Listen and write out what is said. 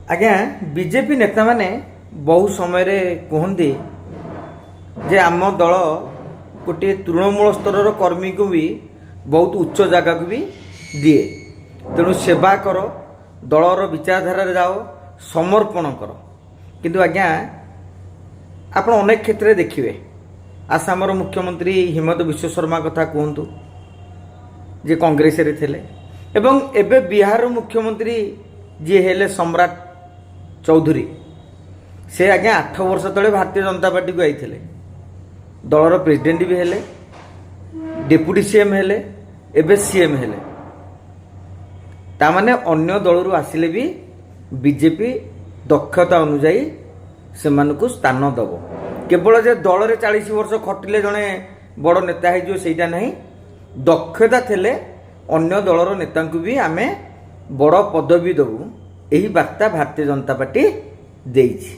आज्ञा बीजेपी नेता माने बहु समय कहते जे आम दल गोटे तृणमूल स्तर कर्मी को भी बहुत उच्च जगह को भी दिए तेणु सेवा कर दलर विचारधारा जाओ समर्पण कर किंतु आज्ञा आप अनेक क्षेत्र में देखिए आसामर मुख्यमंत्री हिमंत विश्व शर्मा कथा कहतु जे कांग्रेस रे थिले एवं एबे बिहार मुख्यमंत्री जी हेले सम्राट चौधरी से आज्ञा 8 वर्ष तले भारतीय जनता पार्टी को आईथिले दलर प्रेसिडेंट भी हेले डेप्यूटी सीएम हेले एबे सीएम हेले तामाने अन्य दलरू आसिले भी बीजेपी दक्षता अनुसार से मानकु स्थान दब केवल जे दल रे 40 वर्ष खटिले जने बड़ नेता है जो सेटा नहीं दक्षता थिले अन्य दलर नेता को भी आमे बड़ पदवी दबु यही बार्ता भारतीय जनता पार्टी देइछि।